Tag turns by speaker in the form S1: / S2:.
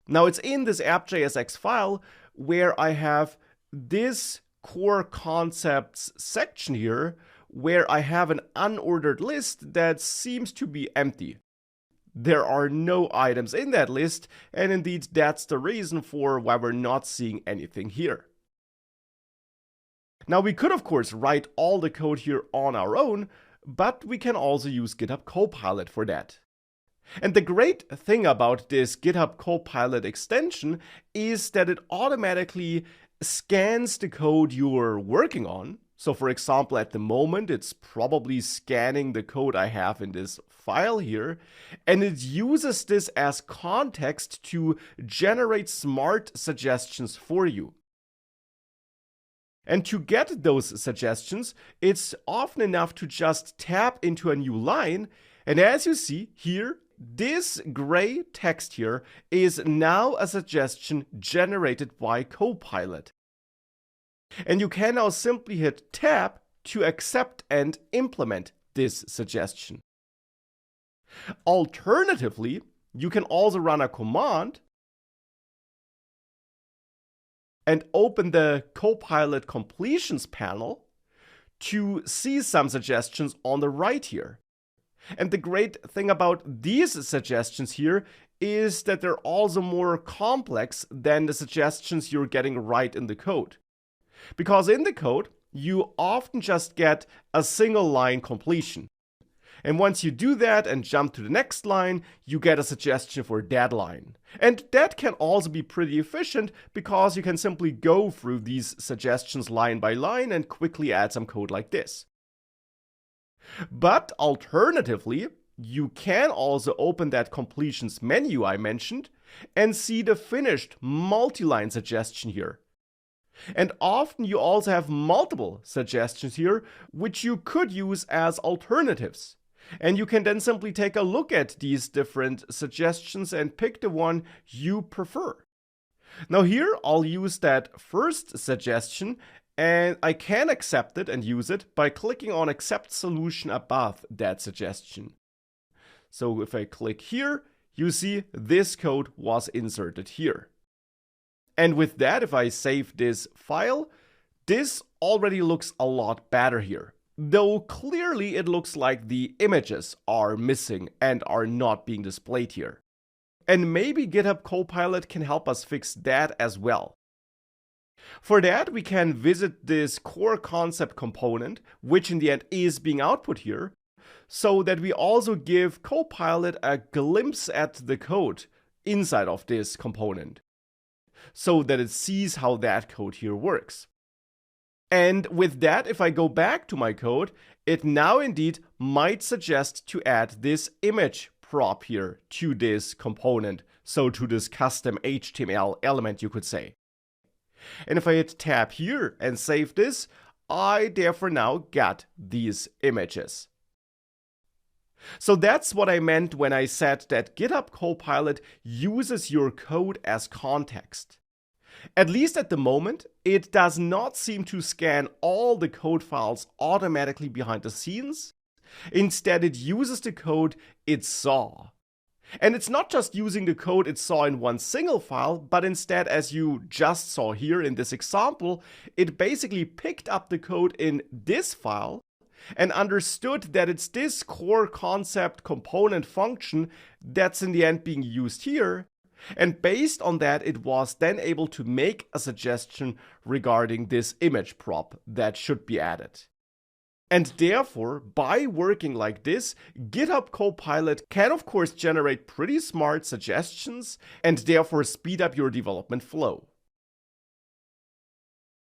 S1: Now it's in this app.jsx file where I have this core concepts section here where I have an unordered list that seems to be empty. There are no items in that list, and indeed that's the reason for why we're not seeing anything here. Now we could of course write all the code here on our own, but we can also use GitHub Copilot for that. And the great thing about this GitHub Copilot extension is that it automatically scans the code you're working on. So for example, at the moment, it's probably scanning the code I have in this file here, and it uses this as context to generate smart suggestions for you. And to get those suggestions, it's often enough to just tap into a new line. And as you see here, this gray text here is now a suggestion generated by Copilot. And you can now simply hit tab to accept and implement this suggestion. Alternatively, you can also run a command and open the Copilot completions panel to see some suggestions on the right here. And the great thing about these suggestions here is that they're also more complex than the suggestions you're getting right in the code. Because in the code, you often just get a single line completion. And once you do that and jump to the next line, you get a suggestion for that line. And that can also be pretty efficient because you can simply go through these suggestions line by line and quickly add some code like this. But alternatively, you can also open that completions menu I mentioned and see the finished multi-line suggestion here. And often you also have multiple suggestions here, which you could use as alternatives. And you can then simply take a look at these different suggestions and pick the one you prefer. Now here I'll use that first suggestion, and I can accept it and use it by clicking on Accept Solution above that suggestion. So if I click here, you see this code was inserted here. And with that, if I save this file, this already looks a lot better here. Though clearly it looks like the images are missing and are not being displayed here. And maybe GitHub Copilot can help us fix that as well. For that, we can visit this core concept component, which in the end is being output here, so that we also give Copilot a glimpse at the code inside of this component, so that it sees how that code here works. And with that, if I go back to my code, it now indeed might suggest to add this image prop here to this component, so to this custom HTML element, you could say. And if I hit tab here and save this, I therefore now got these images. So that's what I meant when I said that GitHub Copilot uses your code as context. At least at the moment, it does not seem to scan all the code files automatically behind the scenes. Instead, it uses the code it saw. And it's not just using the code it saw in one single file, but instead, as you just saw here in this example, it basically picked up the code in this file and understood that it's this core concept component function that's in the end being used here. And based on that, it was then able to make a suggestion regarding this image prop that should be added. And therefore, by working like this, GitHub Copilot can of course generate pretty smart suggestions and therefore speed up your development flow.